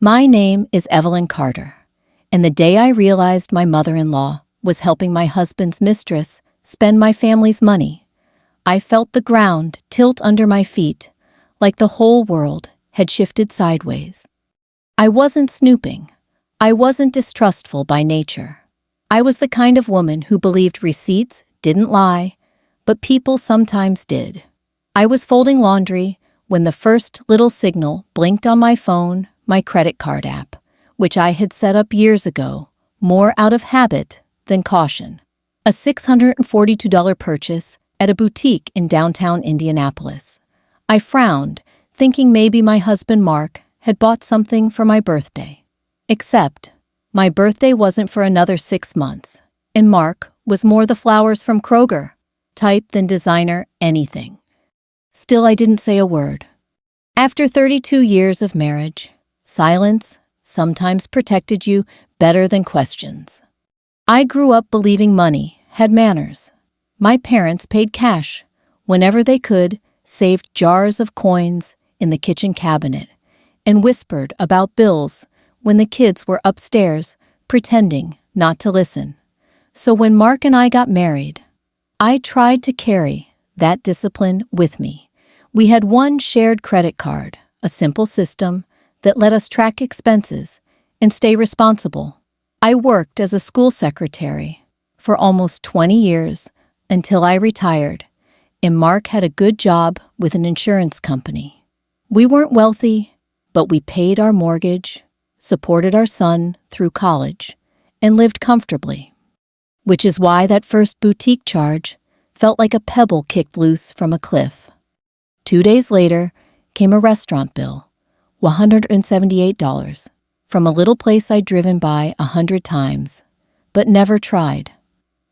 My name is Evelyn Carter, and the day I realized my mother-in-law was helping my husband's mistress spend my family's money, I felt the ground tilt under my feet, like the whole world had shifted sideways. I wasn't snooping. I wasn't distrustful by nature. I was the kind of woman who believed receipts didn't lie, but people sometimes did. I was folding laundry when the first little signal blinked on my phone, my credit card app, which I had set up years ago, more out of habit than caution. A $642 purchase at a boutique in downtown Indianapolis. I frowned, thinking maybe my husband Mark had bought something for my birthday. Except, my birthday wasn't for another 6 months, and Mark was more the flowers from Kroger type than designer anything. Still, I didn't say a word. After 32 years of marriage, silence sometimes protected you better than questions. I grew up believing money had manners. My parents paid cash whenever they could, saved jars of coins in the kitchen cabinet, and whispered about bills when the kids were upstairs pretending not to listen. So when Mark and I got married, I tried to carry that discipline with me. We had one shared credit card, a simple system that let us track expenses and stay responsible. I worked as a school secretary for almost 20 years until I retired, and Mark had a good job with an insurance company. We weren't wealthy, but we paid our mortgage, supported our son through college, and lived comfortably. Which is why that first boutique charge felt like a pebble kicked loose from a cliff. 2 days later came a restaurant bill, $178, from a little place I'd driven by 100 times, but never tried.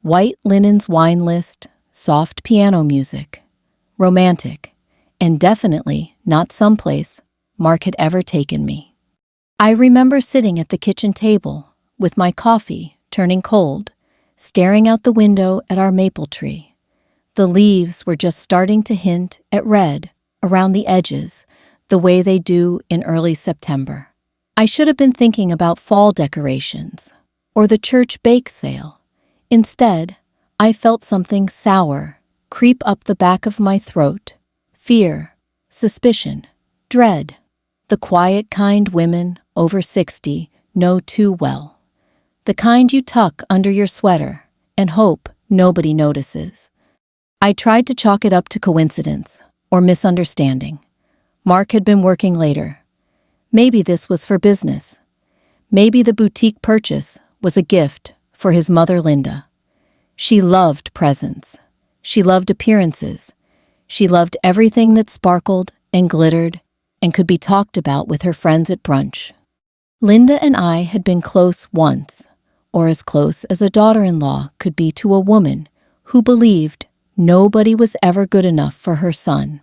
White linen's wine list, soft piano music, romantic, and definitely not someplace Mark had ever taken me. I remember sitting at the kitchen table with my coffee turning cold, staring out the window at our maple tree. The leaves were just starting to hint at red around the edges, the way they do in early September. I should have been thinking about fall decorations or the church bake sale. Instead, I felt something sour creep up the back of my throat. Fear, suspicion, dread. The quiet kind women over 60 know too well. The kind you tuck under your sweater and hope nobody notices. I tried to chalk it up to coincidence or misunderstanding. Mark had been working later. Maybe this was for business. Maybe the boutique purchase was a gift for his mother Linda. She loved presents. She loved appearances. She loved everything that sparkled and glittered and could be talked about with her friends at brunch. Linda and I had been close once, or as close as a daughter-in-law could be to a woman who believed nobody was ever good enough for her son.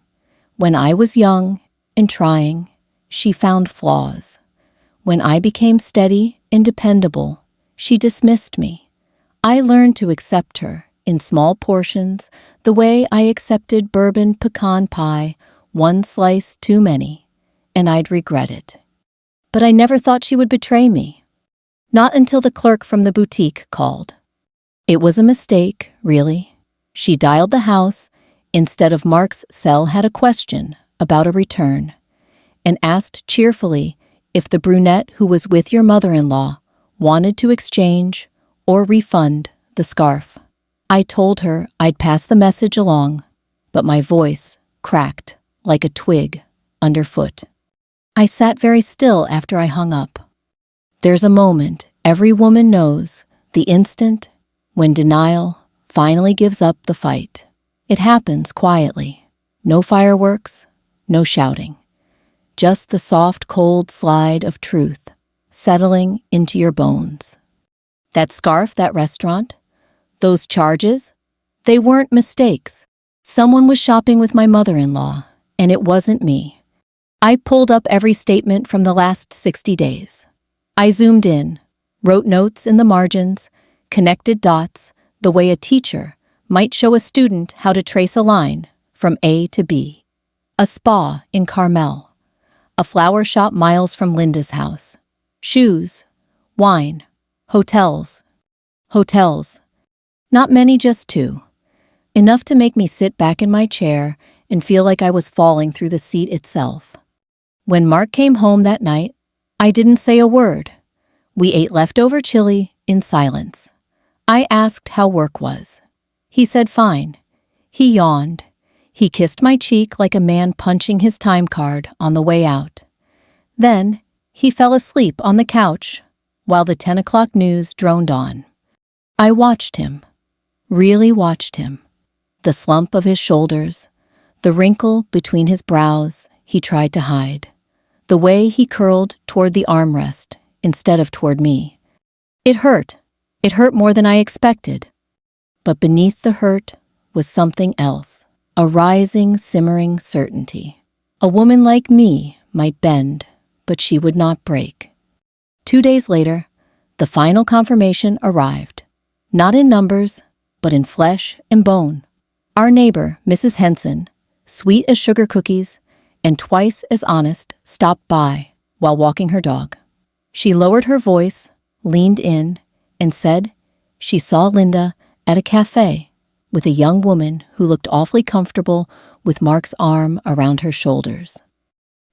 When I was young and trying, she found flaws. When I became steady and dependable, she dismissed me. I learned to accept her in small portions the way I accepted bourbon pecan pie, one slice too many, and I'd regret it. But I never thought she would betray me. Not until the clerk from the boutique called. It was a mistake, really. She dialed the house instead of Mark's cell had a question about a return and asked cheerfully if the brunette who was with your mother-in-law wanted to exchange or refund the scarf. I told her I'd pass the message along, but my voice cracked like a twig underfoot. I sat very still after I hung up. There's a moment every woman knows, the instant when denial finally gives up the fight. It happens quietly. No fireworks, no shouting. Just the soft, cold slide of truth settling into your bones. That scarf, that restaurant, those charges, they weren't mistakes. Someone was shopping with my mother-in-law, and it wasn't me. I pulled up every statement from the last 60 days. I zoomed in, wrote notes in the margins, connected dots the way a teacher might show a student how to trace a line from A to B. A spa in Carmel. a flower shop miles from Linda's house. Shoes, wine, hotels. Hotels. Not many, just two. Enough to make me sit back in my chair and feel like I was falling through the seat itself. When Mark came home that night, I didn't say a word. We ate leftover chili in silence. I asked how work was. He said fine. He yawned. He kissed my cheek like a man punching his time card on the way out. Then he fell asleep on the couch while the 10 o'clock news droned on. I watched him, really watched him. The slump of his shoulders, the wrinkle between his brows he tried to hide, the way he curled toward the armrest instead of toward me. It hurt. It hurt more than I expected. But beneath the hurt was something else, a rising, simmering certainty. A woman like me might bend, but she would not break. 2 days later, the final confirmation arrived. Not in numbers, but in flesh and bone. Our neighbor, Mrs. Henson, sweet as sugar cookies and twice as honest, stopped by while walking her dog. She lowered her voice, leaned in, and said she saw Linda at a cafe with a young woman who looked awfully comfortable with Mark's arm around her shoulders.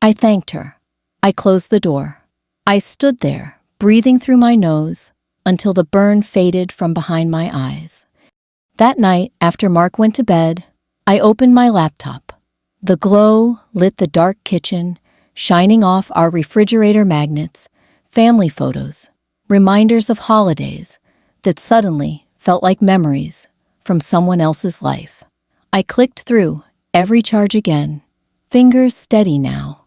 I thanked her. I closed the door. I stood there, breathing through my nose until the burn faded from behind my eyes. That night, after Mark went to bed, I opened my laptop. The glow lit the dark kitchen, shining off our refrigerator magnets, family photos, reminders of holidays that suddenly felt like memories from someone else's life. I clicked through every charge again, fingers steady now,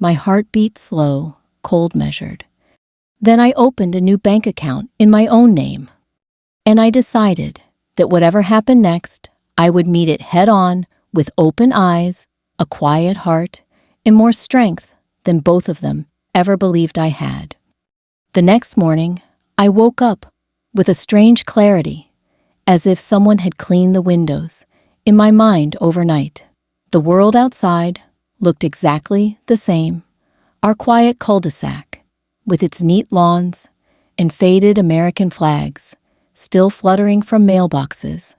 my heartbeat slow, cold measured. Then I opened a new bank account in my own name, and I decided that whatever happened next, I would meet it head on with open eyes, a quiet heart, and more strength than both of them ever believed I had. The next morning, I woke up with a strange clarity, as if someone had cleaned the windows in my mind overnight. The world outside looked exactly the same. Our quiet cul-de-sac, with its neat lawns and faded American flags, still fluttering from mailboxes,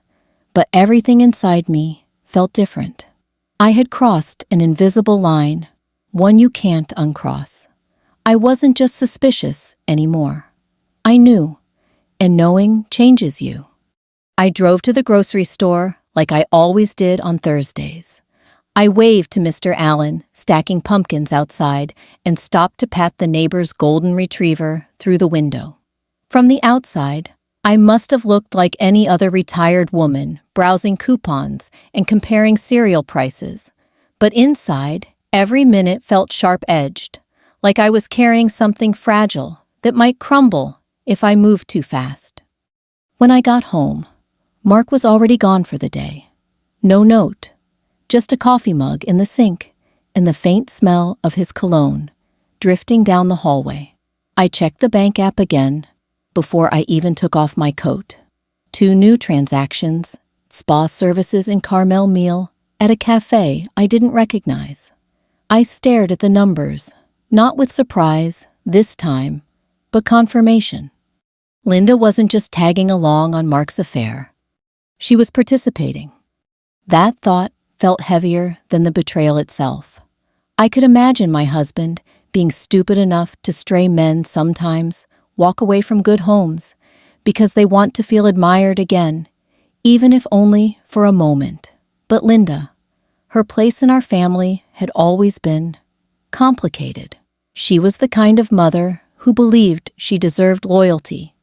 but everything inside me felt different. I had crossed an invisible line, one you can't uncross. I wasn't just suspicious anymore. I knew, and knowing changes you. I drove to the grocery store like I always did on Thursdays. I waved to Mr. Allen, stacking pumpkins outside, and stopped to pat the neighbor's golden retriever through the window. From the outside, I must have looked like any other retired woman, browsing coupons and comparing cereal prices. But inside, every minute felt sharp-edged, like I was carrying something fragile that might crumble if I moved too fast. When I got home, Mark was already gone for the day. No note, just a coffee mug in the sink and the faint smell of his cologne drifting down the hallway. I checked the bank app again before I even took off my coat. 2 new transactions, spa services in Carmel meal at a cafe I didn't recognize. I stared at the numbers, not with surprise this time, but confirmation. Linda wasn't just tagging along on Mark's affair. She was participating. That thought felt heavier than the betrayal itself. I could imagine my husband being stupid enough to stray men sometimes walk away from good homes because they want to feel admired again, even if only for a moment. But Linda, her place in our family had always been complicated. She was the kind of mother who believed she deserved loyalty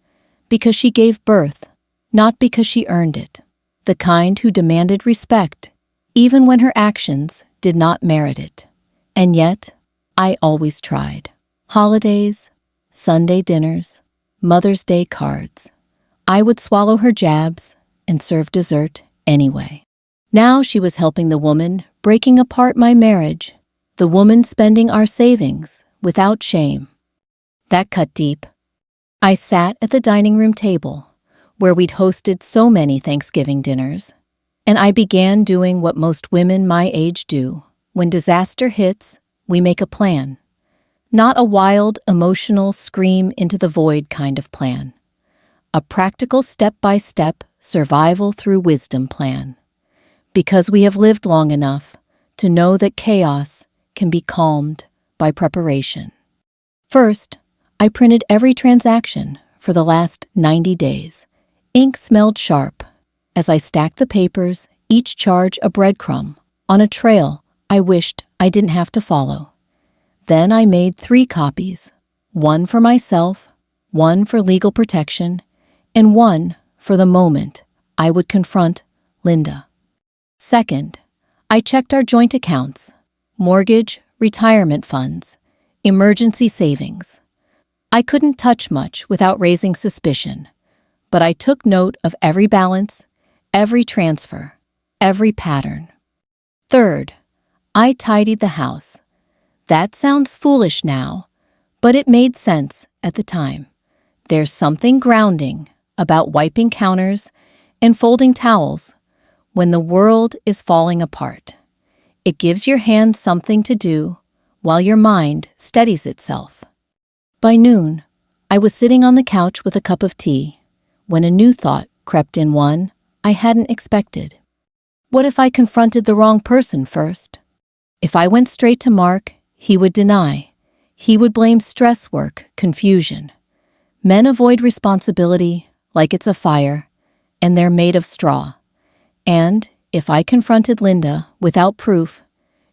because she gave birth, not because she earned it. The kind who demanded respect, even when her actions did not merit it. And yet, I always tried. Holidays, Sunday dinners, Mother's Day cards. I would swallow her jabs and serve dessert anyway. Now she was helping the woman breaking apart my marriage, the woman spending our savings without shame. That cut deep. I sat at the dining room table, where we'd hosted so many Thanksgiving dinners, and I began doing what most women my age do when disaster hits, we make a plan. Not a wild, emotional, scream into the void kind of plan. A practical step-by-step survival through wisdom plan. Because we have lived long enough to know that chaos can be calmed by preparation. First, I printed every transaction for the last 90 days. Ink smelled sharp. As I stacked the papers, each charge a breadcrumb on a trail I wished I didn't have to follow. Then I made 3 copies, one for myself, one for legal protection, and one for the moment I would confront Linda. Second, I checked our joint accounts, mortgage, retirement funds, emergency savings. I couldn't touch much without raising suspicion, but I took note of every balance, every transfer, every pattern. Third, I tidied the house. That sounds foolish now, but it made sense at the time. There's something grounding about wiping counters and folding towels when the world is falling apart. It gives your hands something to do while your mind steadies itself. By noon, I was sitting on the couch with a cup of tea when a new thought crept in, one I hadn't expected. What if I confronted the wrong person first? If I went straight to Mark, he would deny. He would blame stress work, confusion. Men avoid responsibility like it's a fire, and they're made of straw. And if I confronted Linda without proof,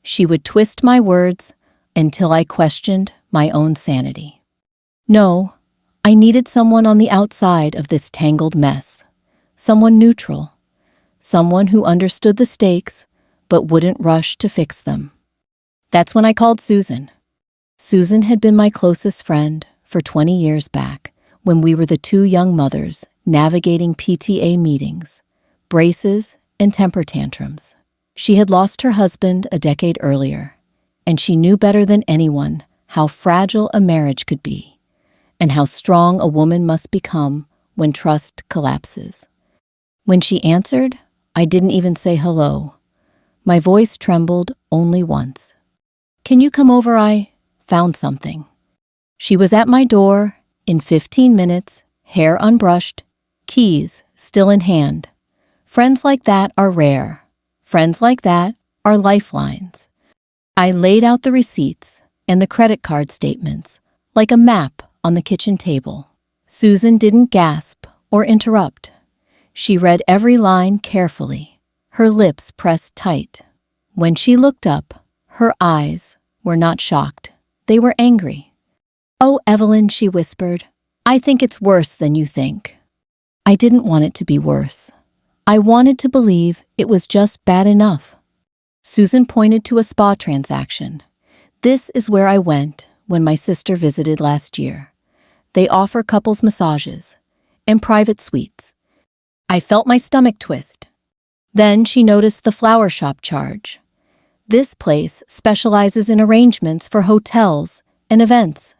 she would twist my words until I questioned my own sanity. No, I needed someone on the outside of this tangled mess. Someone neutral. Someone who understood the stakes but wouldn't rush to fix them. That's when I called Susan. Susan had been my closest friend for 20 years back when we were the 2 young mothers navigating PTA meetings, braces, and temper tantrums. She had lost her husband a decade earlier, and she knew better than anyone how fragile a marriage could be and how strong a woman must become when trust collapses. When she answered, I didn't even say hello. My voice trembled only once. "Can you come over? I found something." She was at my door in 15 minutes, hair unbrushed, keys still in hand. Friends like that are rare. Friends like that are lifelines. I laid out the receipts and the credit card statements like a map on the kitchen table. Susan didn't gasp or interrupt. She read every line carefully, her lips pressed tight. When she looked up, her eyes were not shocked. They were angry. "Oh, Evelyn," she whispered, "I think it's worse than you think." I didn't want it to be worse. I wanted to believe it was just bad enough. Susan pointed to a spa transaction. "This is where I went when my sister visited last year. They offer couples massages and private suites." I felt my stomach twist. Then she noticed the flower shop charge. "This place specializes in arrangements for hotels and events.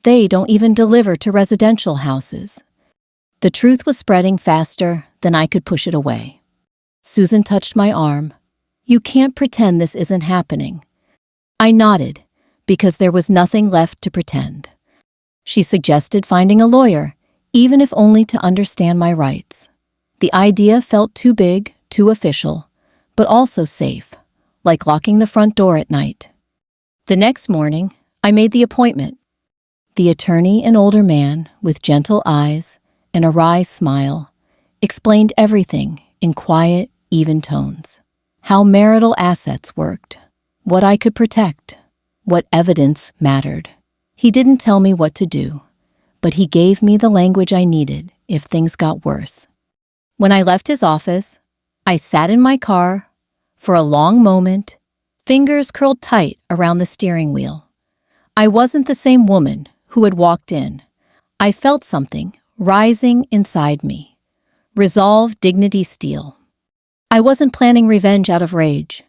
They don't even deliver to residential houses." The truth was spreading faster than I could push it away. Susan touched my arm. "You can't pretend this isn't happening." I nodded, because there was nothing left to pretend. She suggested finding a lawyer, even if only to understand my rights. The idea felt too big, too official, but also safe, like locking the front door at night. The next morning, I made the appointment. The attorney, an older man with gentle eyes and a wry smile, explained everything in quiet, even tones. How marital assets worked, what I could protect, what evidence mattered. He didn't tell me what to do, but he gave me the language I needed if things got worse. When I left his office, I sat in my car for a long moment, fingers curled tight around the steering wheel. I wasn't the same woman who had walked in. I felt something rising inside me. Resolve, dignity, steel. I wasn't planning revenge out of rage.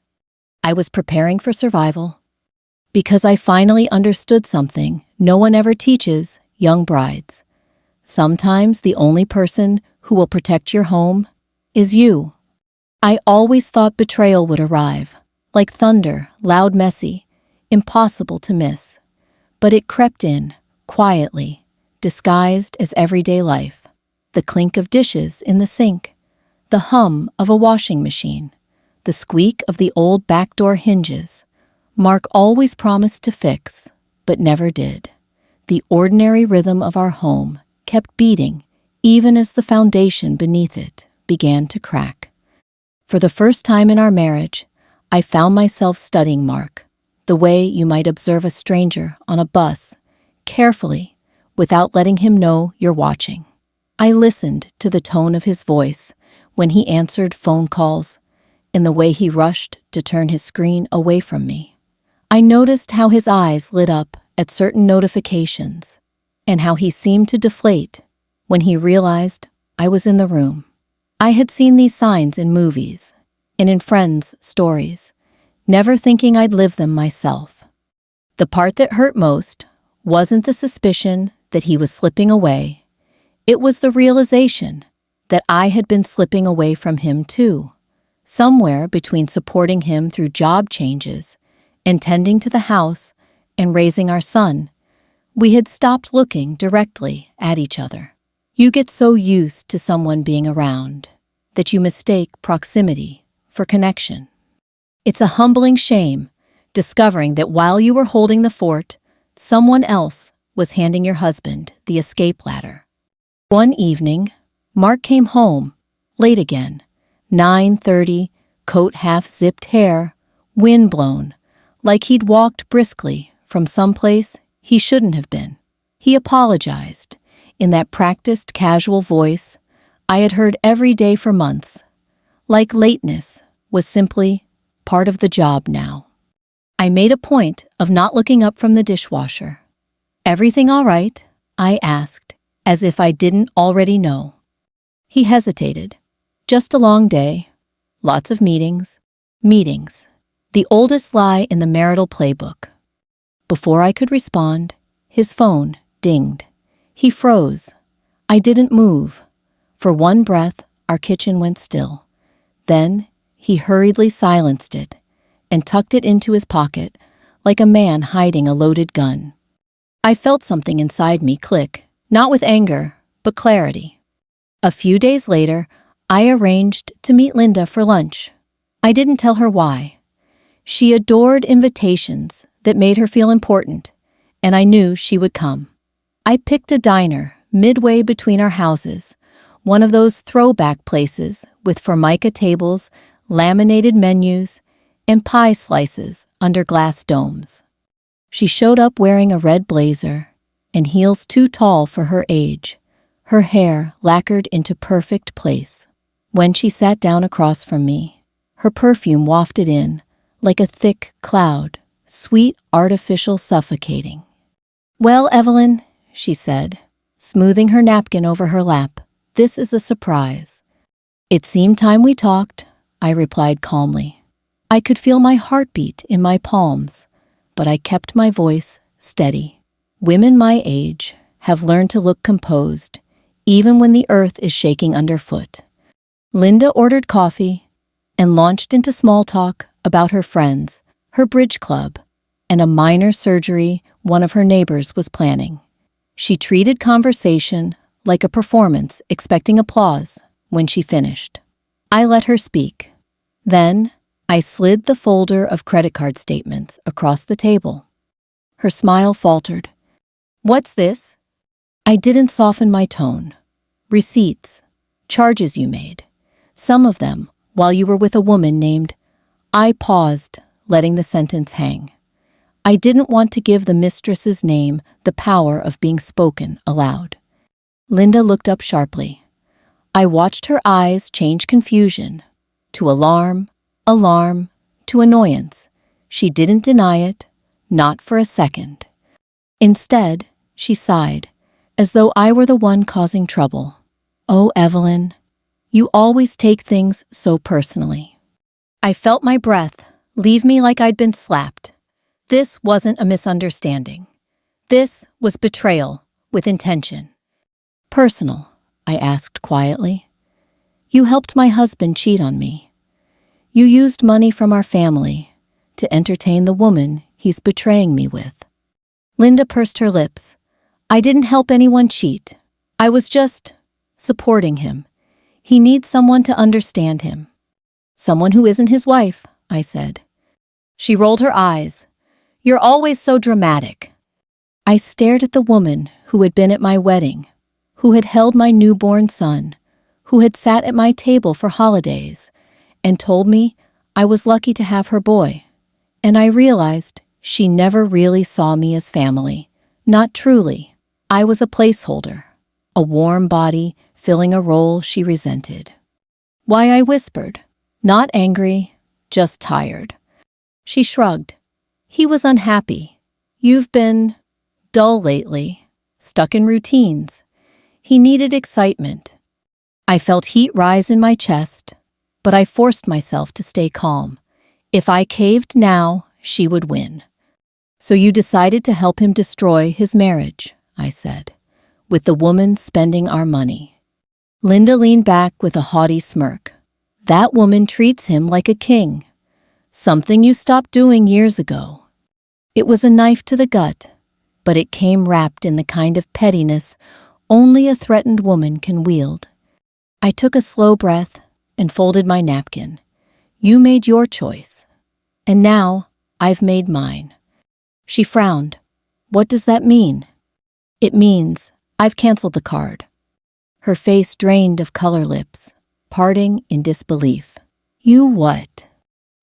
I was preparing for survival. Because I finally understood something no one ever teaches young brides. Sometimes the only person who will protect your home is you. I always thought betrayal would arrive, like thunder, loud, messy. impossible to miss. But it crept in, quietly, disguised as everyday life. The clink of dishes in the sink, the hum of a washing machine, the squeak of the old back door hinges. Mark always promised to fix, but never did. The ordinary rhythm of our home kept beating, even as the foundation beneath it began to crack. For the first time in our marriage, I found myself studying Mark, the way you might observe a stranger on a bus, carefully, without letting him know you're watching. I listened to the tone of his voice when he answered phone calls, in the way he rushed to turn his screen away from me. I noticed how his eyes lit up at certain notifications, and how he seemed to deflate when he realized I was in the room. I had seen these signs in movies and in friends' stories, never thinking I'd live them myself. The part that hurt most wasn't the suspicion that he was slipping away. It was the realization that I had been slipping away from him too, somewhere between supporting him through job changes and tending to the house and raising our son. We had stopped looking directly at each other. You get so used to someone being around that you mistake proximity for connection. It's a humbling shame discovering that while you were holding the fort, someone else was handing your husband the escape ladder. One evening, Mark came home, late again, 9:30, coat half-zipped hair, wind-blown, like he'd walked briskly from someplace he shouldn't have been. He apologized, in that practiced casual voice I had heard every day for months, like lateness was simply part of the job now. I made a point of not looking up from the dishwasher. "Everything all right?" I asked, as if I didn't already know. He hesitated. "Just a long day. Lots of meetings." Meetings. The oldest lie in the marital playbook. Before I could respond, his phone dinged. He froze. I didn't move. For one breath, our kitchen went still. Then he hurriedly silenced it and tucked it into his pocket like a man hiding a loaded gun. I felt something inside me click, not with anger, but clarity. A few days later, I arranged to meet Linda for lunch. I didn't tell her why. She adored invitations that made her feel important, and I knew she would come. I picked a diner midway between our houses, one of those throwback places with formica tables, laminated menus, and pie slices under glass domes. She showed up wearing a red blazer and heels too tall for her age, her hair lacquered into perfect place. When she sat down across from me, her perfume wafted in like a thick cloud, sweet, artificial, suffocating. "Well, Evelyn," she said, smoothing her napkin over her lap, "this is a surprise." "It seemed time we talked," I replied calmly. I could feel my heartbeat in my palms, but I kept my voice steady. Women my age have learned to look composed, even when the earth is shaking underfoot. Linda ordered coffee and launched into small talk about her friends, her bridge club, and a minor surgery one of her neighbors was planning. She treated conversation like a performance, expecting applause when she finished. I let her speak. Then I slid the folder of credit card statements across the table. Her smile faltered. "What's this?" I didn't soften my tone. "Receipts. Charges you made. Some of them while you were with a woman named—" I paused, letting the sentence hang. I didn't want to give the mistress's name the power of being spoken aloud. Linda looked up sharply. I watched her eyes change confusion to alarm, to annoyance. She didn't deny it, not for a second. Instead, she sighed, as though I were the one causing trouble. "Oh, Evelyn, you always take things so personally." I felt my breath leave me like I'd been slapped. This wasn't a misunderstanding. This was betrayal with intention. "Personal?" I asked quietly. "You helped my husband cheat on me. You used money from our family to entertain the woman he's betraying me with. Linda pursed her lips. I didn't help anyone cheat. I was just supporting him. He needs someone to understand him. Someone who isn't his wife, I said. She rolled her eyes. You're always so dramatic. I stared at the woman who had been at my wedding, who had held my newborn son, who had sat at my table for holidays, and told me I was lucky to have her boy. And I realized she never really saw me as family. Not truly. I was a placeholder, a warm body filling a role she resented. Why, I whispered. Not angry, just tired. She shrugged. He was unhappy. You've been dull lately, stuck in routines. He needed excitement. I felt heat rise in my chest, but I forced myself to stay calm. If I caved now, she would win. So you decided to help him destroy his marriage, I said, with the woman spending our money. Linda leaned back with a haughty smirk. That woman treats him like a king. Something you stopped doing years ago. It was a knife to the gut, but it came wrapped in the kind of pettiness only a threatened woman can wield. I took a slow breath and folded my napkin. You made your choice, and now I've made mine. She frowned. What does that mean? It means I've canceled the card. Her face drained of color lips, parting in disbelief. You what?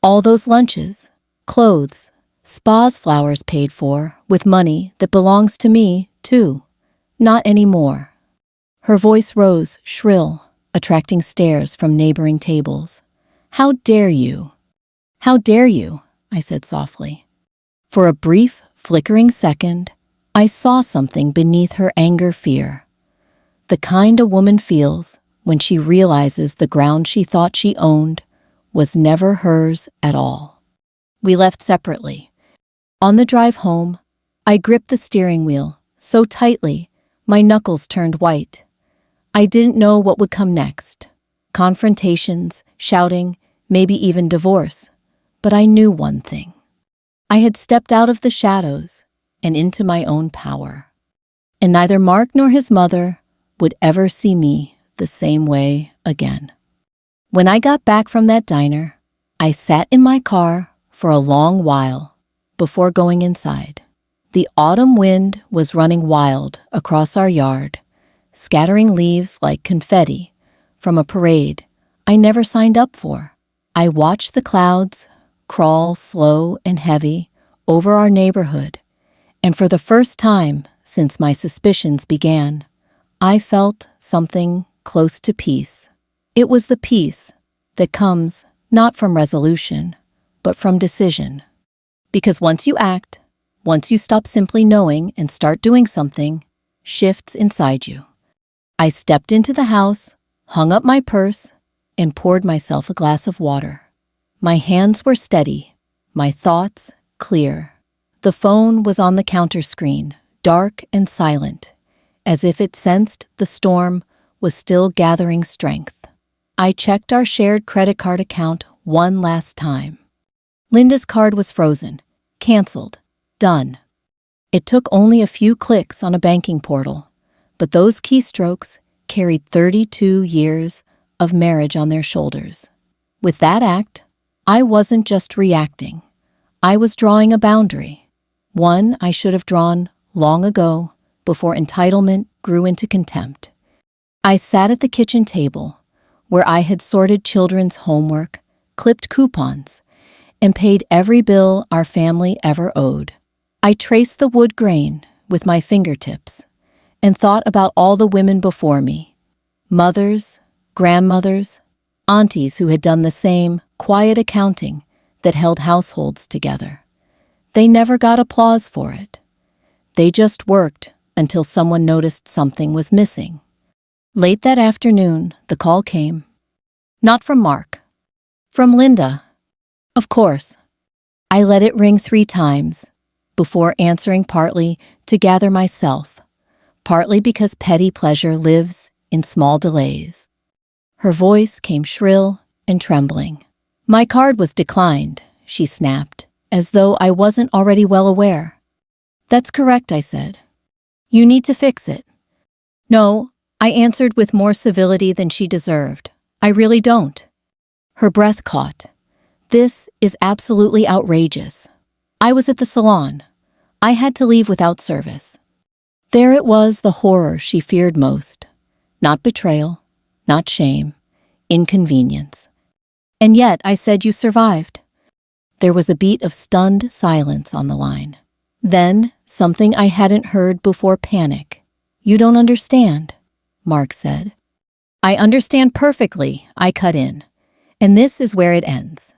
All those lunches, clothes, spas flowers paid for with money that belongs to me, too. Not anymore. Her voice rose, shrill, attracting stares from neighboring tables. How dare you? How dare you? I said softly. For a brief, flickering second, I saw something beneath her anger-fear. The kind a woman feels when she realizes the ground she thought she owned was never hers at all. We left separately. On the drive home, I gripped the steering wheel so tightly my knuckles turned white. I didn't know what would come next. Confrontations, shouting, maybe even divorce. But I knew one thing. I had stepped out of the shadows and into my own power. And neither Mark nor his mother would ever see me the same way again. When I got back from that diner, I sat in my car for a long while before going inside. The autumn wind was running wild across our yard, scattering leaves like confetti from a parade I never signed up for. I watched the clouds crawl slow and heavy over our neighborhood, and for the first time since my suspicions began, I felt something close to peace. It was the peace that comes not from resolution, but from decision. Because once you act, once you stop simply knowing and start doing something, shifts inside you. I stepped into the house, hung up my purse, and poured myself a glass of water. My hands were steady, my thoughts clear. The phone was on the counter screen, dark and silent, as if it sensed the storm was still gathering strength. I checked our shared credit card account one last time. Linda's card was frozen, canceled, done. It took only a few clicks on a banking portal, but those keystrokes carried 32 years of marriage on their shoulders. With that act, I wasn't just reacting. I was drawing a boundary, one I should have drawn long ago before entitlement grew into contempt. I sat at the kitchen table, where I had sorted children's homework, clipped coupons, and paid every bill our family ever owed. I traced the wood grain with my fingertips and thought about all the women before me, mothers, grandmothers, aunties who had done the same quiet accounting that held households together. They never got applause for it. They just worked until someone noticed something was missing. Late that afternoon, the call came. Not from Mark. From Linda. Of course. I let it ring 3 times before answering, partly to gather myself, partly because petty pleasure lives in small delays. Her voice came shrill and trembling. My card was declined, she snapped, as though I wasn't already well aware. "That's correct," I said. "You need to fix it." "No," I answered with more civility than she deserved. "I really don't." Her breath caught. "This is absolutely outrageous." I was at the salon. I had to leave without service. There it was, the horror she feared most. Not betrayal, not shame, inconvenience. "And yet," I said, "you survived." There was a beat of stunned silence on the line. Then, something I hadn't heard before: panic. "You don't understand," Mark said. "I understand perfectly," I cut in. "And this is where it ends."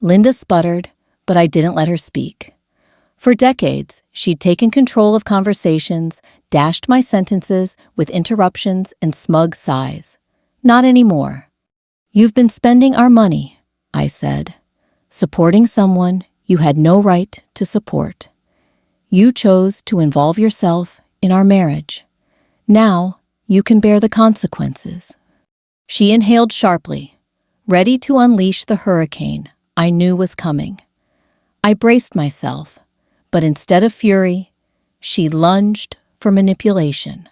Linda sputtered, but I didn't let her speak. For decades, she'd taken control of conversations, dashed my sentences with interruptions and smug sighs. Not anymore. "You've been spending our money," I said, "supporting someone you had no right to support. You chose to involve yourself in our marriage. Now, you can bear the consequences." She inhaled sharply, ready to unleash the hurricane I knew was coming. I braced myself, but instead of fury, she lunged for manipulation.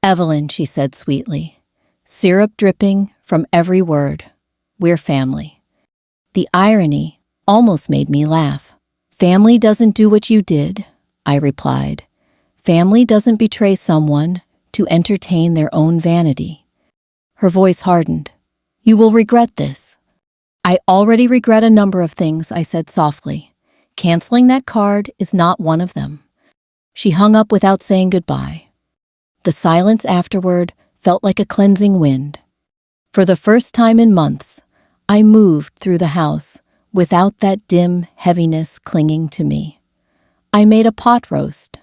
"Evelyn," she said sweetly, syrup dripping from every word, "we're family." The irony almost made me laugh. "Family doesn't do what you did," I replied. "Family doesn't betray someone to entertain their own vanity." Her voice hardened. "You will regret this." "I already regret a number of things," I said softly. "Canceling that card is not one of them." She hung up without saying goodbye. The silence afterward felt like a cleansing wind. For the first time in months, I moved through the house without that dim heaviness clinging to me. I made a pot roast.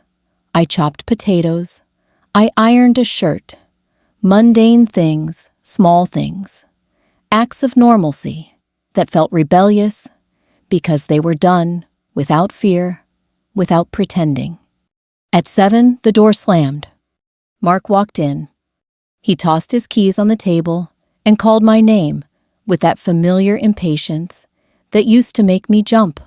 I chopped potatoes. I ironed a shirt. Mundane things, small things. Acts of normalcy that felt rebellious because they were done without fear, without pretending. At 7, the door slammed. Mark walked in. He tossed his keys on the table and called my name with that familiar impatience that used to make me jump.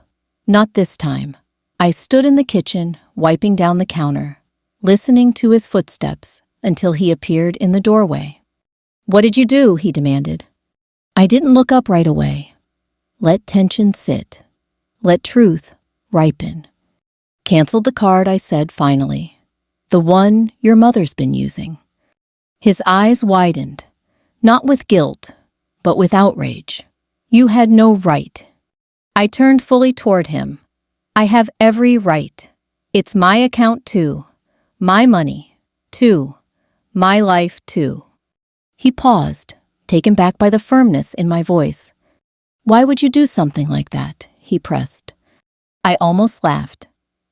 Not this time. I stood in the kitchen, wiping down the counter, listening to his footsteps until he appeared in the doorway. "What did you do?" he demanded. I didn't look up right away. Let tension sit. Let truth ripen. "Canceled the card," I said finally. "The one your mother's been using." His eyes widened, not with guilt, but with outrage. "You had no right." I turned fully toward him. "I have every right. It's my account too. My money, too. My life, too." He paused, taken back by the firmness in my voice. "Why would you do something like that?" he pressed. I almost laughed.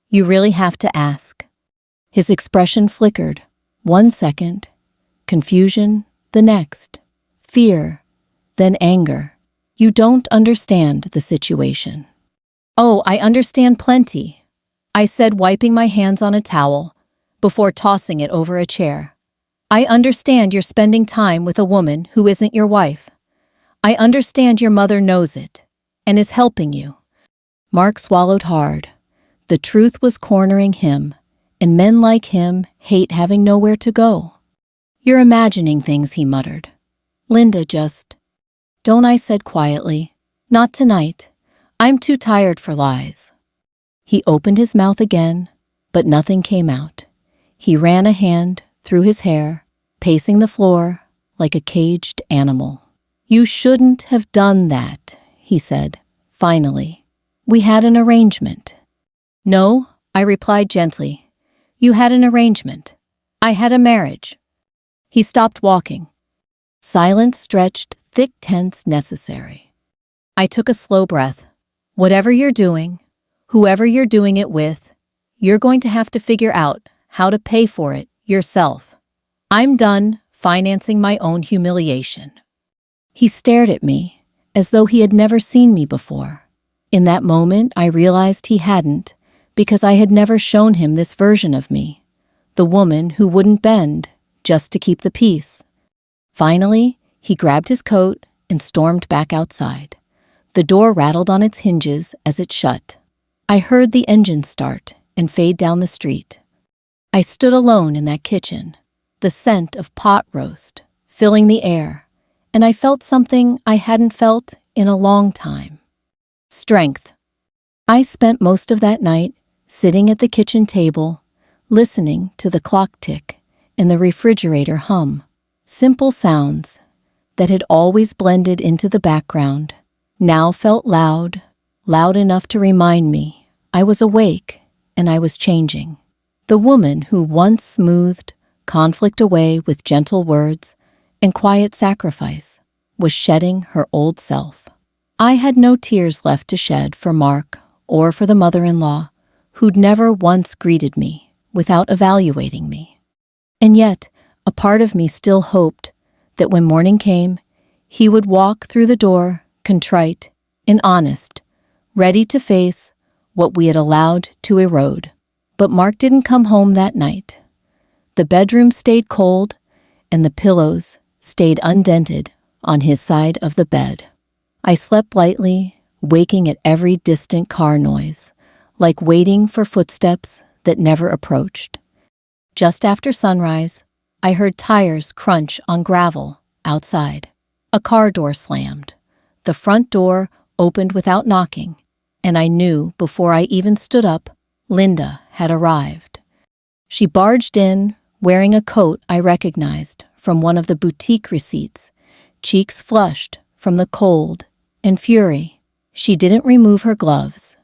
"You really have to ask." His expression flickered. 1 second, confusion, the next, fear, then anger. "You don't understand the situation." "Oh, I understand plenty," I said, wiping my hands on a towel before tossing it over a chair. "I understand you're spending time with a woman who isn't your wife. I understand your mother knows it and is helping you." Mark swallowed hard. The truth was cornering him, and men like him hate having nowhere to go. "You're imagining things," he muttered. "Linda just—" "Don't," I said quietly. "Not tonight. I'm too tired for lies." He opened his mouth again, but nothing came out. He ran a hand through his hair, pacing the floor like a caged animal. "You shouldn't have done that," he said, finally. "We had an arrangement." "No," I replied gently. "You had an arrangement. I had a marriage." He stopped walking. Silence stretched, thick, tense, necessary. I took a slow breath. "Whatever you're doing, whoever you're doing it with, you're going to have to figure out how to pay for it yourself. I'm done financing my own humiliation." He stared at me as though he had never seen me before. In that moment, I realized he hadn't, because I had never shown him this version of me, the woman who wouldn't bend just to keep the peace. Finally, he grabbed his coat and stormed back outside. The door rattled on its hinges as it shut. I heard the engine start and fade down the street. I stood alone in that kitchen, the scent of pot roast filling the air, and I felt something I hadn't felt in a long time. Strength. I spent most of that night sitting at the kitchen table, listening to the clock tick and the refrigerator hum. Simple sounds that had always blended into the background now felt loud, loud enough to remind me I was awake and I was changing. The woman who once smoothed conflict away with gentle words and quiet sacrifice was shedding her old self. I had no tears left to shed for Mark or for the mother-in-law who'd never once greeted me without evaluating me. And yet, a part of me still hoped that when morning came, he would walk through the door, contrite and honest, ready to face what we had allowed to erode. But Mark didn't come home that night. The bedroom stayed cold, and the pillows stayed undented on his side of the bed. I slept lightly, waking at every distant car noise, like waiting for footsteps that never approached. Just after sunrise, I heard tires crunch on gravel outside. A car door slammed. The front door opened without knocking, and I knew before I even stood up, Linda had arrived. She barged in, wearing a coat I recognized from one of the boutique receipts, cheeks flushed from the cold and fury. She didn't remove her gloves.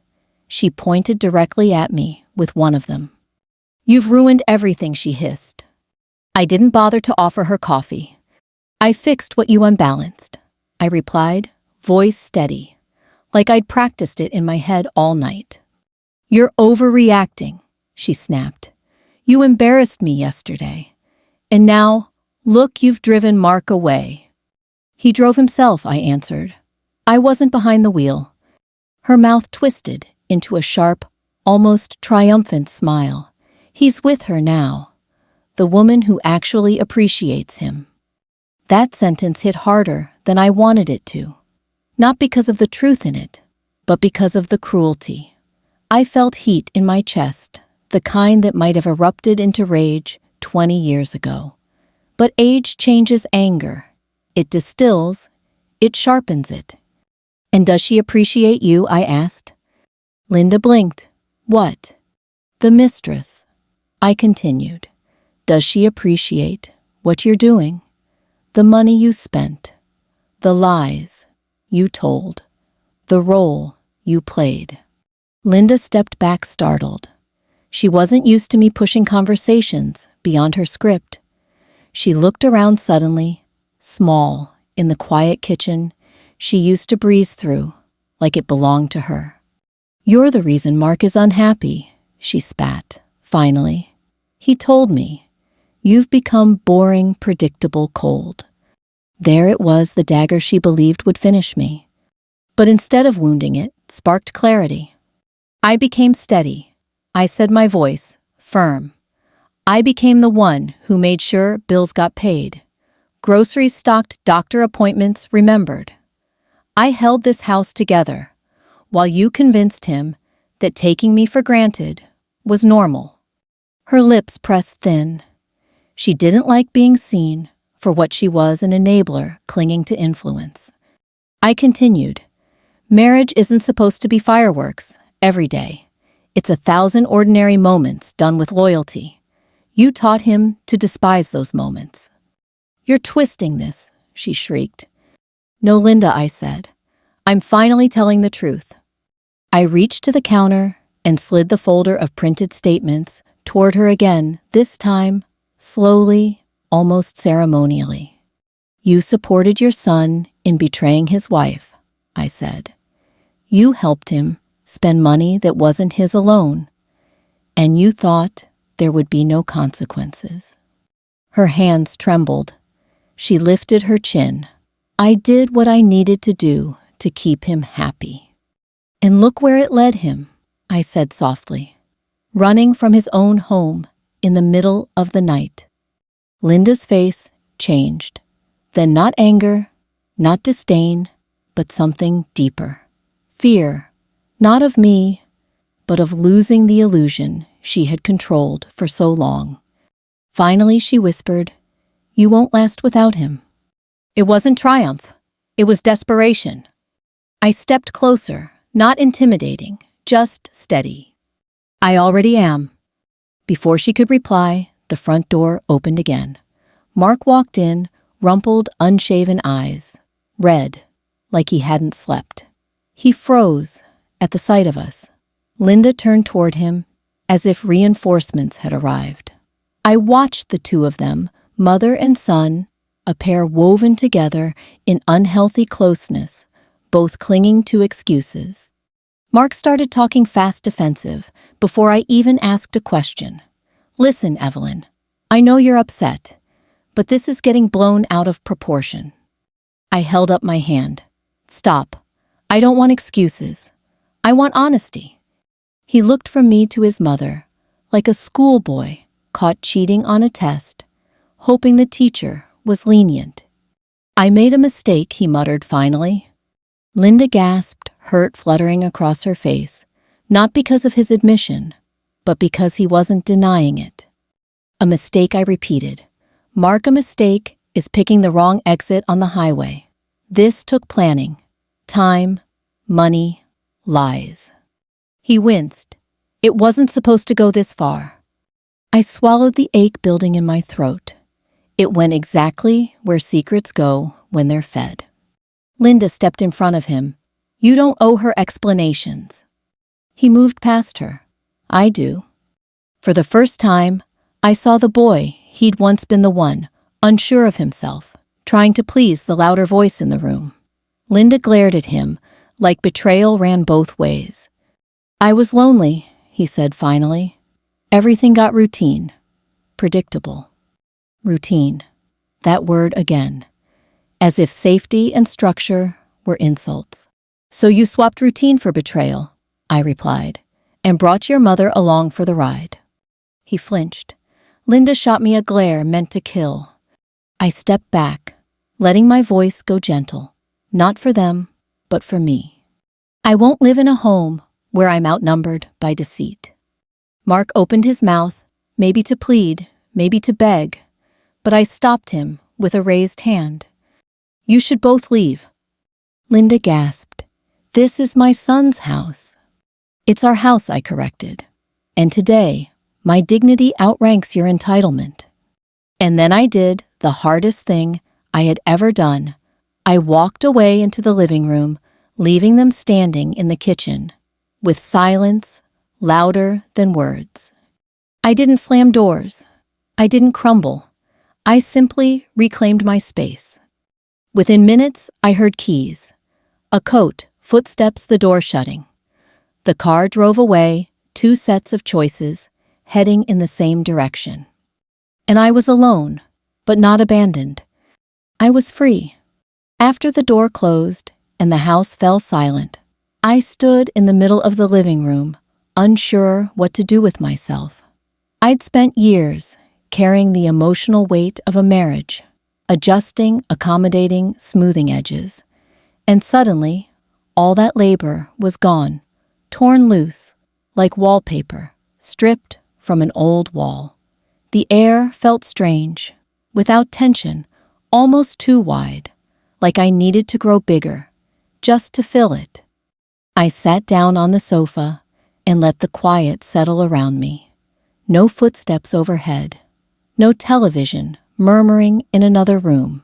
She pointed directly at me with one of them. "You've ruined everything," she hissed. I didn't bother to offer her coffee. "I fixed what you unbalanced," I replied, voice steady, like I'd practiced it in my head all night. "You're overreacting," she snapped. "You embarrassed me yesterday. And now, look, you've driven Mark away." "He drove himself," I answered. "I wasn't behind the wheel." Her mouth twisted into a sharp, almost triumphant smile. "He's with her now, the woman who actually appreciates him." That sentence hit harder than I wanted it to, not because of the truth in it, but because of the cruelty. I felt heat in my chest, the kind that might have erupted into rage 20 years ago. But age changes anger. It distills, it sharpens it. "And does she appreciate you?" I asked. Linda blinked. "What?" "The mistress," I continued. "Does she appreciate what you're doing? The money you spent, the lies you told, the role you played?" Linda stepped back startled. She wasn't used to me pushing conversations beyond her script. She looked around suddenly, small, in the quiet kitchen she used to breeze through, like it belonged to her. "You're the reason Mark is unhappy," she spat, finally. "He told me. You've become boring, predictable, cold." There it was, the dagger she believed would finish me. But instead of wounding it, sparked clarity. I became steady. I said, my voice firm. I became the one who made sure bills got paid, groceries stocked, doctor appointments remembered. I held this house together while you convinced him that taking me for granted was normal. Her lips pressed thin. She didn't like being seen for what she was, an enabler clinging to influence. I continued, "Marriage isn't supposed to be fireworks every day. It's 1,000 ordinary moments done with loyalty. You taught him to despise those moments." "You're twisting this," she shrieked. "No, Linda," I said. "I'm finally telling the truth." I reached to the counter and slid the folder of printed statements toward her again, this time slowly, almost ceremonially. "You supported your son in betraying his wife," I said. "You helped him spend money that wasn't his alone, and you thought there would be no consequences." Her hands trembled. She lifted her chin. "I did what I needed to do to keep him happy. And look where it led him," I said softly. "Running from his own home in the middle of the night." Linda's face changed. Then not anger, not disdain, but something deeper. Fear, not of me, but of losing the illusion she had controlled for so long. Finally, she whispered, "You won't last without him." It wasn't triumph. It was desperation. I stepped closer, not intimidating, just steady. "I already am." Before she could reply, the front door opened again. Mark walked in, rumpled, unshaven eyes, red, like he hadn't slept. He froze at the sight of us. Linda turned toward him, as if reinforcements had arrived. I watched the two of them, mother and son, a pair woven together in unhealthy closeness, both clinging to excuses. Mark started talking fast defensive before I even asked a question. "Listen, Evelyn, I know you're upset, but this is getting blown out of proportion." I held up my hand. "Stop. I don't want excuses. I want honesty." He looked from me to his mother, like a schoolboy caught cheating on a test, hoping the teacher was lenient. "I made a mistake," he muttered finally. Linda gasped, hurt fluttering across her face, not because of his admission, but because he wasn't denying it. "A mistake," I repeated. "Mark, a mistake is picking the wrong exit on the highway. This took planning, time, money, lies." He winced. "It wasn't supposed to go this far." I swallowed the ache building in my throat. It went exactly where secrets go when they're fed. Linda stepped in front of him. "You don't owe her explanations." He moved past her. "I do." For the first time, I saw the boy he'd once been, the one, unsure of himself, trying to please the louder voice in the room. Linda glared at him, like betrayal ran both ways. "I was lonely," he said finally. "Everything got routine. Predictable. Routine. That word again. As if safety and structure were insults. "So you swapped routine for betrayal," I replied, "and brought your mother along for the ride." He flinched. Linda shot me a glare meant to kill. I stepped back, letting my voice go gentle. Not for them, but for me. "I won't live in a home where I'm outnumbered by deceit." Mark opened his mouth, maybe to plead, maybe to beg, but I stopped him with a raised hand. "You should both leave." Linda gasped. "This is my son's house." "It's our house," I corrected. "And today, my dignity outranks your entitlement." And then I did the hardest thing I had ever done. I walked away into the living room, leaving them standing in the kitchen, with silence louder than words. I didn't slam doors. I didn't crumble. I simply reclaimed my space. Within minutes, I heard keys. A coat, footsteps, the door shutting. The car drove away, two sets of choices, heading in the same direction. And I was alone, but not abandoned. I was free. After the door closed and the house fell silent, I stood in the middle of the living room, unsure what to do with myself. I'd spent years carrying the emotional weight of a marriage, adjusting, accommodating, smoothing edges. And suddenly, all that labor was gone, torn loose, like wallpaper, stripped from an old wall. The air felt strange, without tension, almost too wide, like I needed to grow bigger, just to fill it. I sat down on the sofa and let the quiet settle around me. No footsteps overhead, no television murmuring in another room,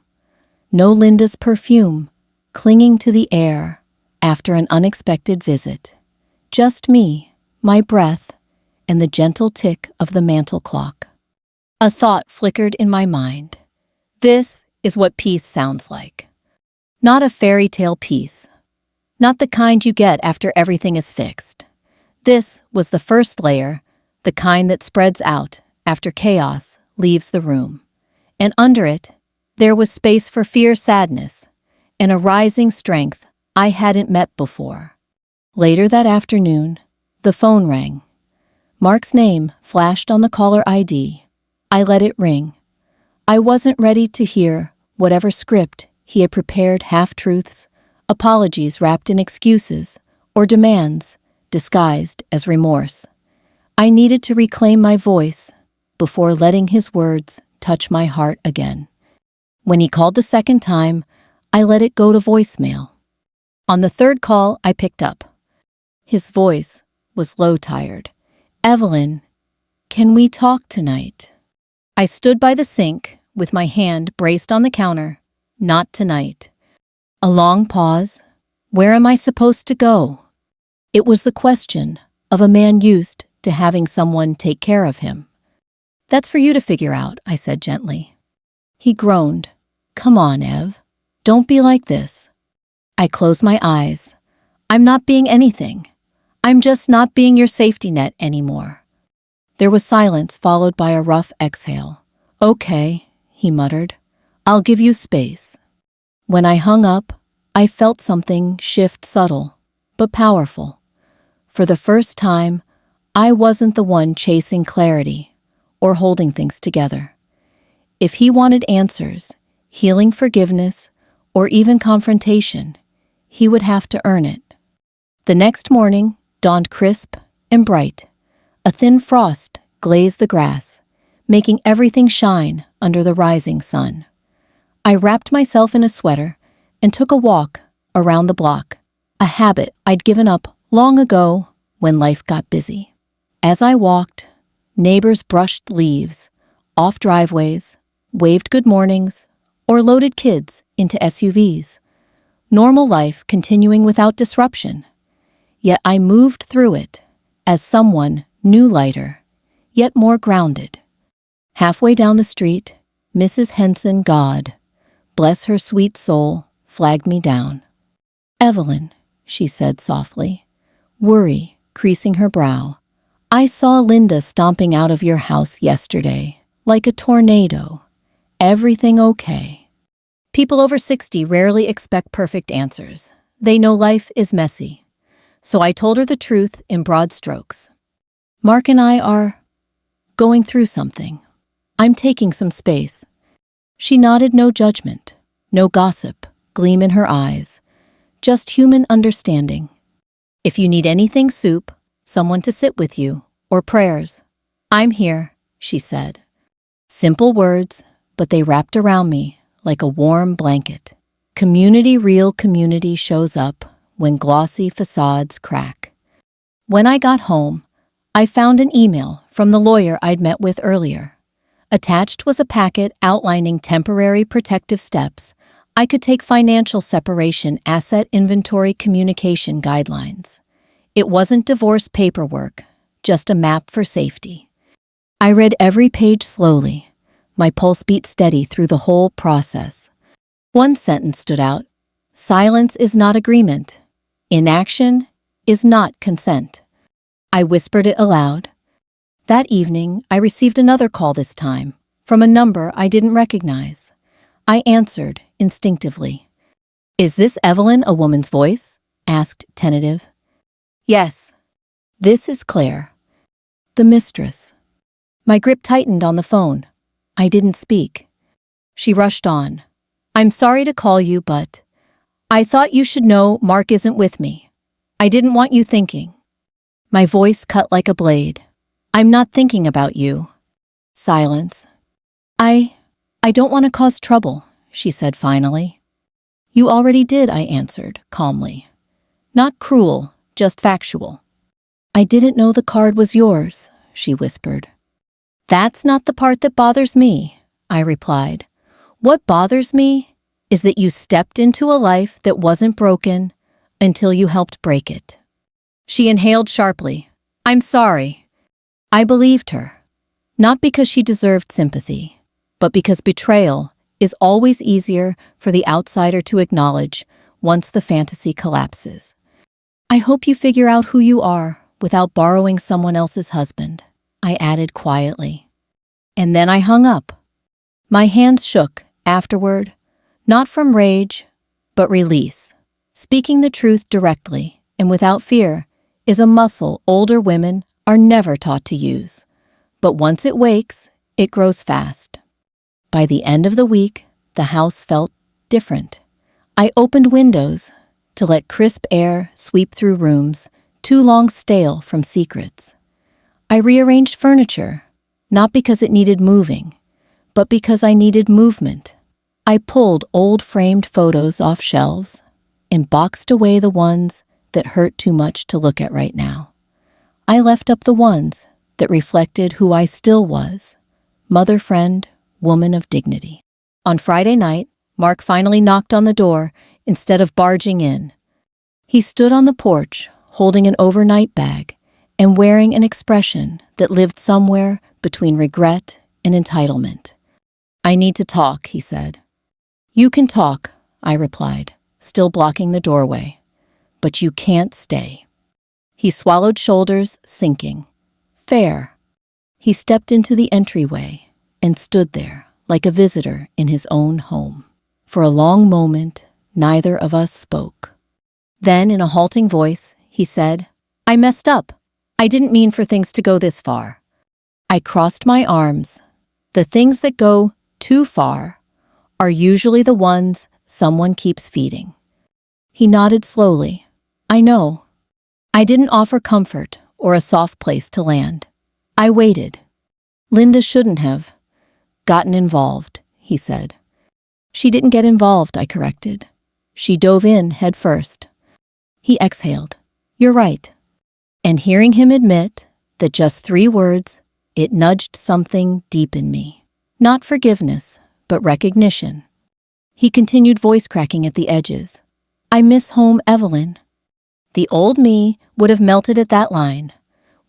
no Linda's perfume clinging to the air after an unexpected visit. Just me, my breath, and the gentle tick of the mantel clock. A thought flickered in my mind. This is what peace sounds like. Not a fairy tale peace. Not the kind you get after everything is fixed. This was the first layer, the kind that spreads out after chaos leaves the room. And under it, there was space for fear, sadness, and a rising strength I hadn't met before. Later that afternoon, the phone rang. Mark's name flashed on the caller ID. I let it ring. I wasn't ready to hear whatever script he had prepared, half-truths, apologies wrapped in excuses, or demands disguised as remorse. I needed to reclaim my voice before letting his words touch my heart again. When he called the second time, I let it go to voicemail. On the third call, I picked up. His voice was low-tired. "Evelyn, can we talk tonight?" I stood by the sink with my hand braced on the counter. "Not tonight." A long pause. Where am I supposed to go? It was the question of a man used to having someone take care of him. "That's for you to figure out," I said gently. He groaned. "Come on, Ev. Don't be like this." I closed my eyes. "I'm not being anything. I'm just not being your safety net anymore." There was silence followed by a rough exhale. "Okay," he muttered. "I'll give you space." When I hung up, I felt something shift, subtle but powerful. For the first time, I wasn't the one chasing clarity or holding things together. If he wanted answers, healing, forgiveness, or even confrontation, he would have to earn it. The next morning dawned crisp and bright. A thin frost glazed the grass, making everything shine under the rising sun. I wrapped myself in a sweater and took a walk around the block, a habit I'd given up long ago when life got busy. As I walked, neighbors brushed leaves off driveways, waved good mornings, or loaded kids into SUVs. Normal life continuing without disruption. Yet I moved through it as someone new, lighter, yet more grounded. Halfway down the street, Mrs. Henson, God bless her sweet soul, flagged me down. "Evelyn," she said softly, worry creasing her brow, "I saw Linda stomping out of your house yesterday, like a tornado. Everything okay?" People over 60 rarely expect perfect answers. They know life is messy. So I told her the truth in broad strokes. "Mark and I are going through something. I'm taking some space." She nodded, no judgment, no gossip gleam in her eyes, just human understanding. "If you need anything, soup, someone to sit with you, or prayers, I'm here," she said. Simple words, but they wrapped around me like a warm blanket. Community, real community shows up when glossy facades crack. When I got home, I found an email from the lawyer I'd met with earlier. Attached was a packet outlining temporary protective steps I could take, financial separation, asset inventory, communication guidelines. It wasn't divorce paperwork, just a map for safety. I read every page slowly, my pulse beat steady through the whole process. One sentence stood out: "Silence is not agreement. Inaction is not consent." I whispered it aloud. That evening, I received another call, this time from a number I didn't recognize. I answered instinctively. "Is this Evelyn?" a woman's voice asked, tentative. "Yes." "This is Claire, the mistress." My grip tightened on the phone. I didn't speak. She rushed on. "I'm sorry to call you, but I thought you should know Mark isn't with me. I didn't want you thinking." My voice cut like a blade. "I'm not thinking about you." Silence. I don't want to cause trouble," she said finally. "You already did," I answered calmly. "Not cruel, just factual." "I didn't know the card was yours," she whispered. "That's not the part that bothers me," I replied. "What bothers me is that you stepped into a life that wasn't broken until you helped break it." She inhaled sharply. "I'm sorry." I believed her, not because she deserved sympathy, but because betrayal is always easier for the outsider to acknowledge once the fantasy collapses. "I hope you figure out who you are without borrowing someone else's husband," I added quietly. And then I hung up. My hands shook afterward, not from rage, but release. Speaking the truth directly and without fear is a muscle older women are never taught to use. But once it wakes, it grows fast. By the end of the week, the house felt different. I opened windows to let crisp air sweep through rooms too long stale from secrets. I rearranged furniture, not because it needed moving, but because I needed movement. I pulled old framed photos off shelves and boxed away the ones that hurt too much to look at right now. I left up the ones that reflected who I still was, mother friend, woman of dignity. On Friday night, Mark finally knocked on the door instead of barging in. He stood on the porch, holding an overnight bag and wearing an expression that lived somewhere between regret and entitlement. "I need to talk," he said. "You can talk," I replied, still blocking the doorway. "But you can't stay." He swallowed, shoulders sinking. "Fair." He stepped into the entryway and stood there like a visitor in his own home. For a long moment, neither of us spoke. Then, in a halting voice, he said, "I messed up. I didn't mean for things to go this far." I crossed my arms. The things that go too far are usually the ones someone keeps feeding. He nodded slowly. "I know." I didn't offer comfort or a soft place to land. I waited. "Linda shouldn't have gotten involved," he said. "She didn't get involved," I corrected. "She dove in head first." He exhaled. "You're right." And hearing him admit that just 3 words, it nudged something deep in me. Not forgiveness, but recognition. He continued, voice cracking at the edges. "I miss home, Evelyn." The old me would have melted at that line,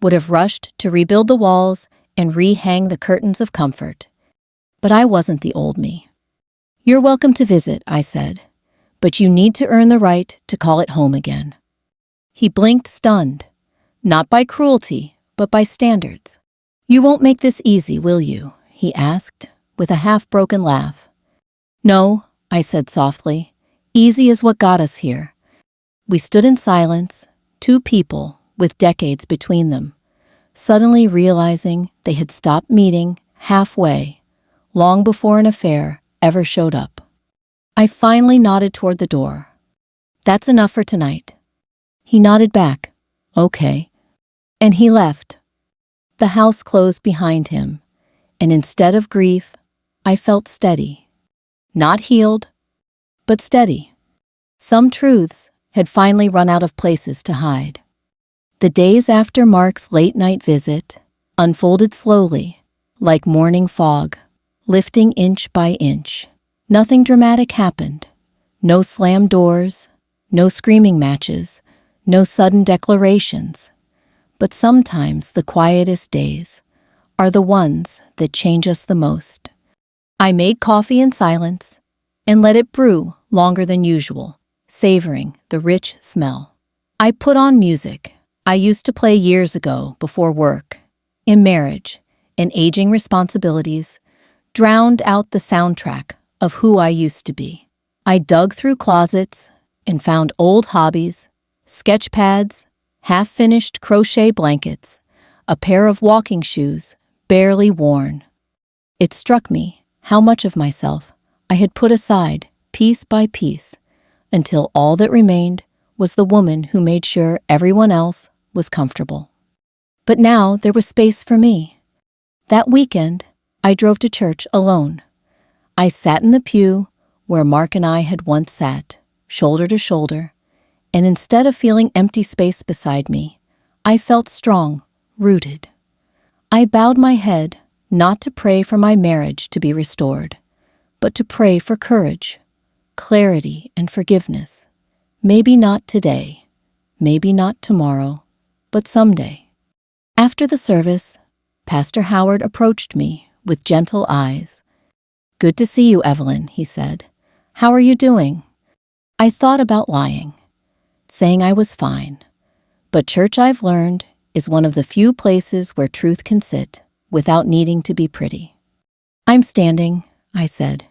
would have rushed to rebuild the walls and rehang the curtains of comfort. But I wasn't the old me. "You're welcome to visit," I said, "but you need to earn the right to call it home again." He blinked, stunned, not by cruelty, but by standards. "You won't make this easy, will you?" he asked, with a half-broken laugh. "No," I said softly. "Easy is what got us here." We stood in silence, 2 people with decades between them, suddenly realizing they had stopped meeting halfway, long before an affair ever showed up. I finally nodded toward the door. "That's enough for tonight." He nodded back. "Okay." And he left. The house closed behind him, and instead of grief, I felt steady. Not healed, but steady. Some truths had finally run out of places to hide. The days after Mark's late-night visit unfolded slowly, like morning fog, lifting inch by inch. Nothing dramatic happened. No slammed doors, no screaming matches, no sudden declarations. But sometimes the quietest days are the ones that change us the most. I made coffee in silence and let it brew longer than usual, savoring the rich smell. I put on music I used to play years ago before work, in marriage, and aging responsibilities, drowned out the soundtrack of who I used to be. I dug through closets and found old hobbies, sketch pads, half-finished crochet blankets, a pair of walking shoes barely worn. It struck me how much of myself I had put aside piece by piece until all that remained was the woman who made sure everyone else was comfortable. But now there was space for me. That weekend, I drove to church alone. I sat in the pew where Mark and I had once sat, shoulder to shoulder, and instead of feeling empty space beside me, I felt strong, rooted. I bowed my head not to pray for my marriage to be restored, but to pray for courage, clarity, and forgiveness. Maybe not today, maybe not tomorrow, but someday. After the service, Pastor Howard approached me with gentle eyes. "Good to see you, Evelyn," he said. "How are you doing?" I thought about lying, saying I was fine. But church, I've learned, is one of the few places where truth can sit without needing to be pretty. "I'm standing," I said,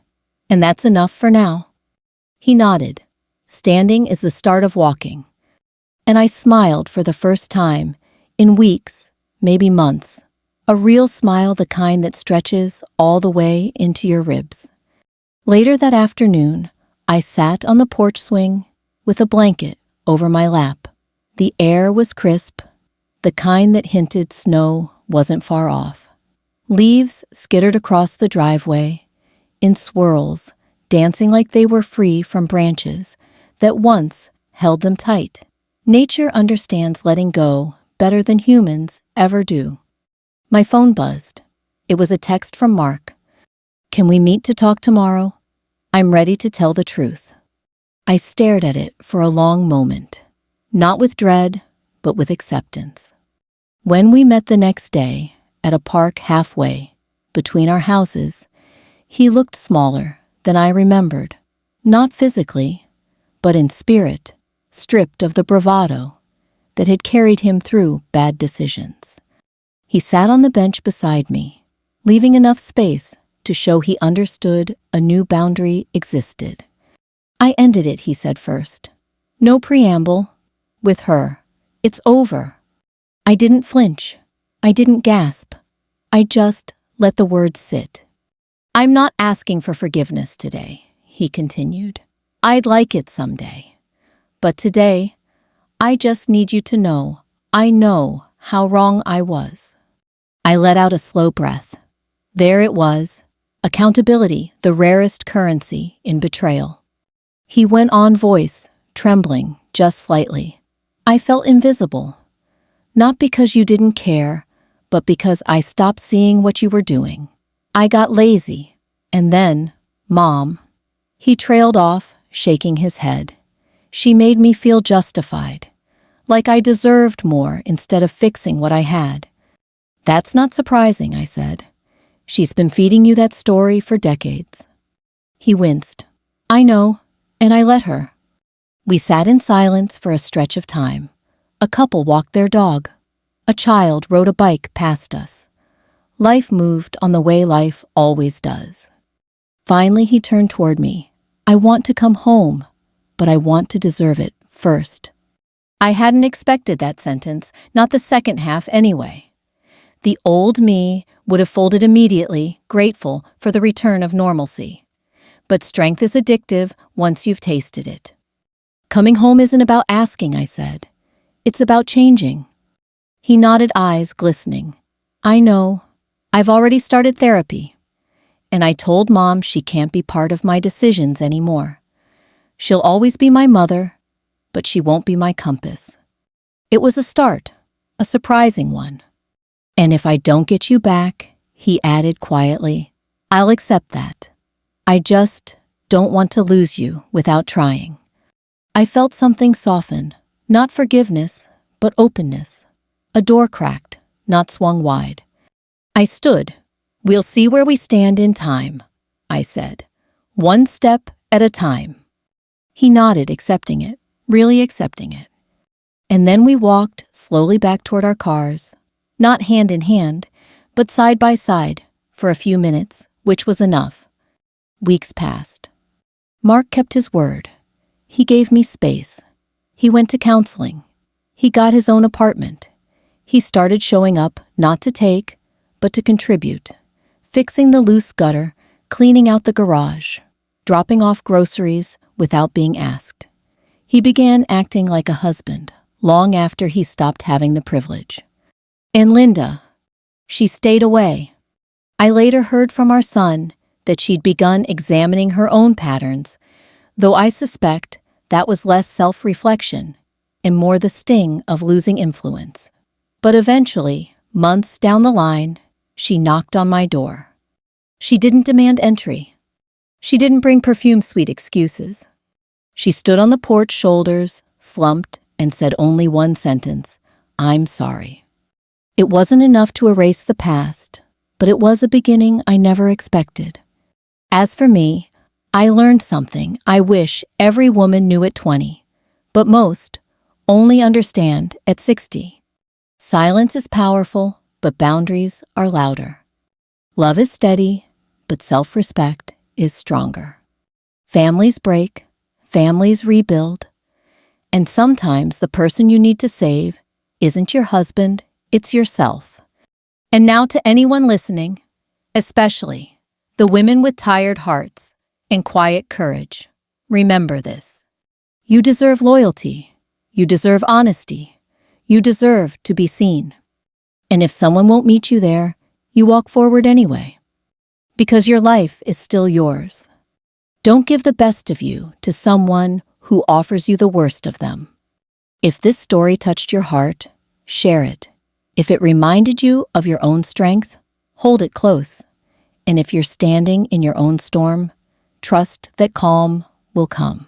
"and that's enough for now." He nodded. Standing is the start of walking. And I smiled for the first time in weeks, maybe months. A real smile, the kind that stretches all the way into your ribs. Later that afternoon, I sat on the porch swing with a blanket over my lap. The air was crisp, the kind that hinted snow wasn't far off. Leaves skittered across the driveway, in swirls, dancing like they were free from branches that once held them tight. Nature understands letting go better than humans ever do. My phone buzzed. It was a text from Mark. "Can we meet to talk tomorrow? I'm ready to tell the truth." I stared at it for a long moment, not with dread, but with acceptance. When we met the next day at a park halfway between our houses, he looked smaller than I remembered, not physically, but in spirit, stripped of the bravado that had carried him through bad decisions. He sat on the bench beside me, leaving enough space to show he understood a new boundary existed. "I ended it," he said first. "No preamble. With her. It's over." I didn't flinch. I didn't gasp. I just let the words sit. "I'm not asking for forgiveness today," he continued. "I'd like it someday. But today, I just need you to know I know how wrong I was." I let out a slow breath. There it was, accountability, the rarest currency in betrayal. He went on, voice trembling just slightly. "I felt invisible. Not because you didn't care, but because I stopped seeing what you were doing. I got lazy. And then, Mom." He trailed off, shaking his head. "She made me feel justified, like I deserved more instead of fixing what I had." "That's not surprising," I said. "She's been feeding you that story for decades." He winced. "I know, and I let her." We sat in silence for a stretch of time. A couple walked their dog. A child rode a bike past us. Life moved on the way life always does. Finally, he turned toward me. "I want to come home, but I want to deserve it first." I hadn't expected that sentence, not the second half anyway. The old me would have folded immediately, grateful for the return of normalcy. But strength is addictive once you've tasted it. "Coming home isn't about asking," I said. "It's about changing." He nodded, eyes glistening. "I know. I've already started therapy. And I told Mom she can't be part of my decisions anymore. She'll always be my mother, but she won't be my compass." It was a start, a surprising one. "And if I don't get you back," he added quietly, "I'll accept that. I just don't want to lose you without trying." I felt something soften, not forgiveness, but openness. A door cracked, not swung wide. I stood. "We'll see where we stand in time," I said. "One step at a time." He nodded, accepting it, really accepting it. And then we walked slowly back toward our cars, not hand in hand, but side by side, for a few minutes, which was enough. Weeks passed. Mark kept his word. He gave me space. He went to counseling. He got his own apartment. He started showing up, not to take, but to contribute, fixing the loose gutter, cleaning out the garage, dropping off groceries without being asked. He began acting like a husband, long after he stopped having the privilege. And Linda, she stayed away. I later heard from our son that she'd begun examining her own patterns, though I suspect that was less self-reflection and more the sting of losing influence. But eventually, months down the line, she knocked on my door. She didn't demand entry. She didn't bring perfume-sweet excuses. She stood on the porch, shoulders slumped, and said only one sentence: "I'm sorry." It wasn't enough to erase the past, but it was a beginning I never expected. As for me, I learned something I wish every woman knew at 20, but most only understand at 60. Silence is powerful, but boundaries are louder. Love is steady, but self-respect is stronger. Families break, families rebuild, and sometimes the person you need to save isn't your husband, it's yourself. And now to anyone listening, especially the women with tired hearts and quiet courage, remember this. You deserve loyalty. You deserve honesty. You deserve to be seen. And if someone won't meet you there, you walk forward anyway. Because your life is still yours. Don't give the best of you to someone who offers you the worst of them. If this story touched your heart, share it. If it reminded you of your own strength, hold it close. And if you're standing in your own storm, trust that calm will come.